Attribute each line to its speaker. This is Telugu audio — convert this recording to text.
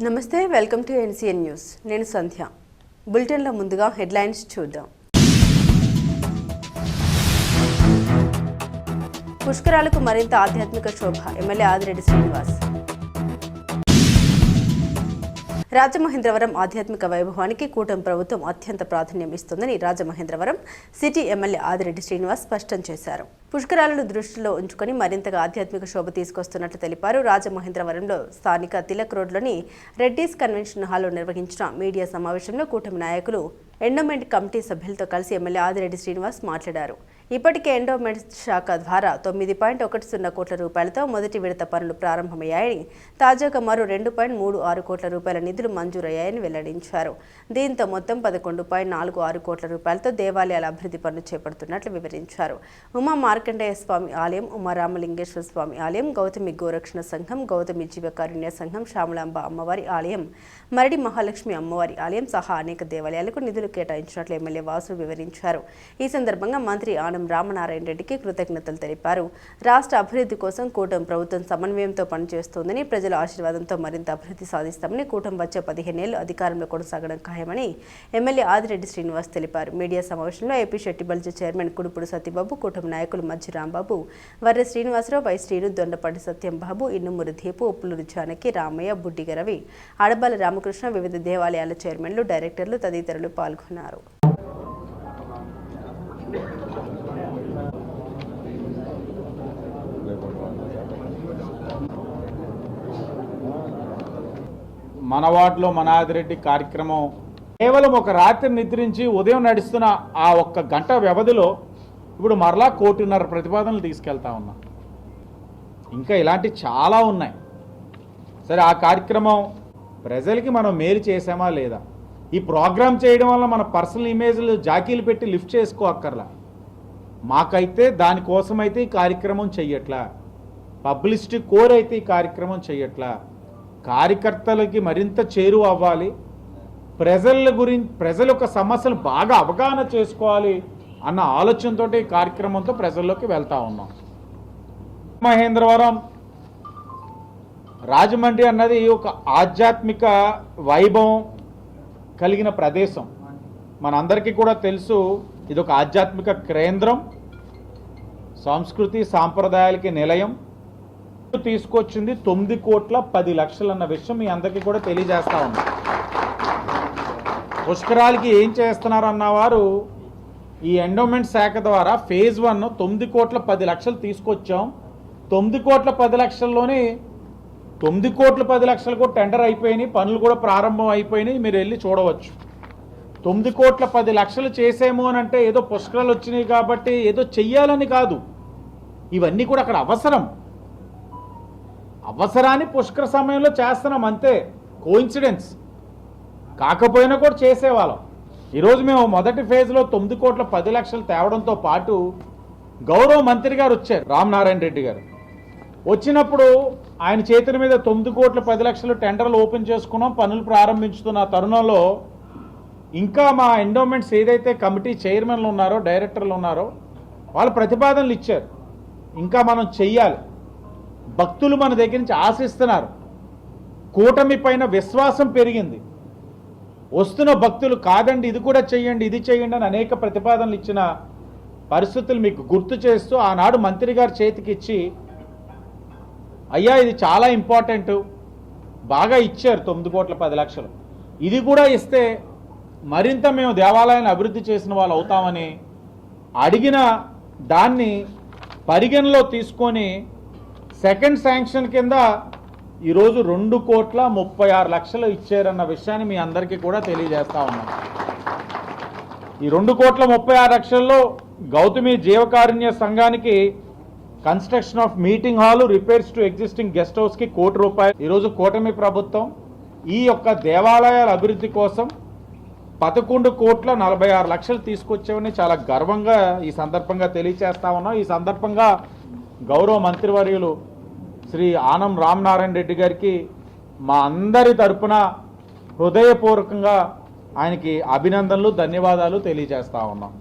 Speaker 1: నమస్తే, వెల్కమ్ టు ఎన్సీఎన్ న్యూస్. నేను సంధ్య. బులెటిన్లో ముందుగా హెడ్లైన్స్ చూద్దాం. పుష్కరాలకు మరింత ఆధ్యాత్మిక శోభ, ఎమ్మెల్యే ఆదిరెడ్డి శ్రీనివాస్. రాజమహేంద్రవరం ఆధ్యాత్మిక వైభవానికి కూటమి ప్రభుత్వం అత్యంత ప్రాధాన్యం ఇస్తుందని రాజమహేంద్రవరం సిటీ ఎమ్మెల్యే ఆదిరెడ్డి శ్రీనివాస్ స్పష్టం చేశారు. పుష్కరాలను దృష్టిలో ఉంచుకొని మరింతగా ఆధ్యాత్మిక శోభ తీసుకొస్తున్నట్లు తెలిపారు. రాజమహేంద్రవరంలో స్థానిక తిలక్ రోడ్లోని రెడ్డీస్ కన్వెన్షన్ హాల్లో నిర్వహించిన మీడియా సమావేశంలో కూటమి నాయకులు, ఎండోమెంట్ కమిటీ సభ్యులతో కలిసి ఎమ్మెల్యే ఆదిరెడ్డి శ్రీనివాస్ మాట్లాడారు. ఇప్పటికే ఎండోమెంట్ శాఖ ద్వారా 9.10 కోట్ల రూపాయలతో మొదటి విడత పనులు ప్రారంభమయ్యాయని, తాజాగా మరో 2.36 కోట్ల రూపాయల నిధులు మంజూరయ్యాయని వెల్లడించారు. దీంతో మొత్తం 11.46 కోట్ల రూపాయలతో దేవాలయాల అభివృద్ధి పనులు చేపడుతున్నట్లు వివరించారు. ఉమా మార్కండేయ స్వామి ఆలయం, ఉమారామలింగేశ్వర స్వామి ఆలయం, గౌతమి గోరక్షణ సంఘం, గౌతమి జీవకారుణ్య సంఘం, శ్యామలాంబ అమ్మవారి ఆలయం, మరడి మహాలక్ష్మి అమ్మవారి ఆలయం సహా అనేక దేవాలయాలకు నిధులు కేటాయించినట్లు ఎమ్మెల్యే వాసు వివరించారు. ఈ సందర్భంగా మంత్రి ఆనం రామనారాయణ రెడ్డికి కృతజ్ఞతలు తెలిపారు. రాష్ట్ర అభివృద్ధి కోసం కూటమి ప్రభుత్వం సమన్వయంతో పనిచేస్తోందని, ప్రజల ఆశీర్వాదంతో మరింత అభివృద్ధి సాధిస్తామని, కూటమి వచ్చే 15 ఏళ్లు అధికారంలో కొనసాగడం ఖాయమని ఎమ్మెల్యే ఆదిరెడ్డి శ్రీనివాస్ తెలిపారు. మీడియా సమావేశంలో ఏపీ షెట్టి బల్జీ చైర్మన్ కుడుపుడు సత్యబాబు, కూటమి నాయకులు మధ్య రాంబాబు, వర్రె శ్రీనివాసరావు, వై శ్రీను, దొండపాటి సత్యంబాబు, ఇన్నుమూరి దీపు, ఉప్పులూరి జానకి, రామయ్య, బుడ్డిగ రవి, ఆడబాల రామకృష్ణ, వివిధ దేవాలయాల చైర్మన్లు, డైరెక్టర్లు తదితరులు పాల్గొన్నారు.
Speaker 2: మన వార్డులో మన ఆదిరెడ్డి కార్యక్రమం కేవలం ఒక రాత్రి నిద్రించి ఉదయం నడుస్తున్న ఆ ఒక్క గంట వ్యవధిలో ఇప్పుడు మరలా 1.5 కోటి ప్రతిపాదనలు తీసుకెళ్తా ఉన్నాం. ఇంకా ఇలాంటి చాలా ఉన్నాయి. సరే, ఆ కార్యక్రమం ప్రజలకి మనం మేలు చేసామా లేదా? ఈ ప్రోగ్రామ్ చేయడం వల్ల మన పర్సనల్ ఇమేజ్లు జాకీలు పెట్టి లిఫ్ట్ చేసుకోక్కర్లా. మాకైతే దానికోసమైతే ఈ కార్యక్రమం చెయ్యట్లా, పబ్లిసిటీ కోరైతే ఈ కార్యక్రమం చెయ్యట్లా. కార్యకర్తలకి మరింత చేరువ అవ్వాలి, ప్రజల యొక్క సమస్యలు బాగా అవగాహన చేసుకోవాలి అన్న ఆలోచనతో ఈ కార్యక్రమంతో ప్రజల్లోకి వెళ్తా ఉన్నాం. మహేంద్రవరం రాజమండ్రి అన్నది ఒక ఆధ్యాత్మిక వైభవం కలిగిన ప్రదేశం. మనందరికీ కూడా తెలుసు, ఇది ఒక ఆధ్యాత్మిక కేంద్రం, సంస్కృతి సాంప్రదాయాలకి నిలయం. తీసుకొచ్చింది 9,10,00,000 అన్న విషయం మీ అందరికీ కూడా తెలియజేస్తా ఉన్నాం. పుష్కరాలకి ఏం చేస్తున్నారు అన్నవారు, ఈ ఎండోమెంట్ శాఖ ద్వారా ఫేజ్ 1 9,10,00,000 తీసుకొచ్చాం. 9,10,00,000లోనే 9,10,00,000 కూడా టెండర్ అయిపోయినాయి, పనులు కూడా ప్రారంభం అయిపోయినాయి. మీరు వెళ్ళి చూడవచ్చు. 9,10,00,000 చేసేమో అని అంటే ఏదో పుష్కరాలు వచ్చినాయి కాబట్టి ఏదో చెయ్యాలని కాదు. ఇవన్నీ కూడా అక్కడ అవసరాన్ని పుష్కర సమయంలో చేస్తున్నాం అంతే, కోఇన్సిడెన్స్ కాకపోయినా కూడా చేసేవాళ్ళం. ఈరోజు మేము మొదటి ఫేజ్లో 9,10,00,000 తేవడంతో పాటు గౌరవ మంత్రి గారు వచ్చారు, రామనారాయణ రెడ్డి గారు. వచ్చినప్పుడు ఆయన చేతుల మీద 9,10,00,000 టెండర్లు ఓపెన్ చేసుకున్నాం, పనులు ప్రారంభించుతున్న తరుణంలో ఇంకా మా ఎండోమెంట్స్ ఏదైతే కమిటీ చైర్మన్లు ఉన్నారో, డైరెక్టర్లు ఉన్నారో, వాళ్ళు ప్రతిపాదనలు ఇచ్చారు. ఇంకా మనం చెయ్యాలి. భక్తులు మన దగ్గర నుంచి ఆశిస్తున్నారు. కూటమి పైన విశ్వాసం పెరిగింది. వస్తున్న భక్తులు కాదండి, ఇది కూడా చెయ్యండి, ఇది చెయ్యండి అని అనేక ప్రతిపాదనలు ఇచ్చిన పరిస్థితులు మీకు గుర్తు చేస్తూ ఆనాడు మంత్రి గారి చేతికి ఇచ్చి, అయ్యా ఇది చాలా ఇంపార్టెంట్, బాగా ఇచ్చారు 9,10,00,000, ఇది కూడా ఇస్తే మరింత మేము దేవాలయాన్ని అభివృద్ధి చేసిన వాళ్ళు అవుతామని అడిగిన దాన్ని పరిగణలో తీసుకొని సెకండ్ శాంక్షన్ కింద ఈరోజు 2,36,00,000 ఇచ్చారన్న విషయాన్ని మీ అందరికీ కూడా తెలియజేస్తా ఉన్నాం. ఈ 2,36,00,000లో గౌతమి జీవకారుణ్య సంఘానికి construction of meeting hall, repairs to existing guest హౌస్కి 1 కోటి రూపాయలు. ఈరోజు కూటమి ప్రభుత్వం ఈ యొక్క దేవాలయాల అభివృద్ధి కోసం 11,46,00,000 తీసుకొచ్చామని చాలా గర్వంగా ఈ సందర్భంగా తెలియజేస్తా ఉన్నాం. ఈ సందర్భంగా గౌరవ మంత్రివర్యులు శ్రీ ఆనం రామనారాయణ రెడ్డి గారికి మా అందరి తరపున హృదయపూర్వకంగా ఆయనకి అభినందనలు, ధన్యవాదాలు తెలియజేస్తా ఉన్నాం.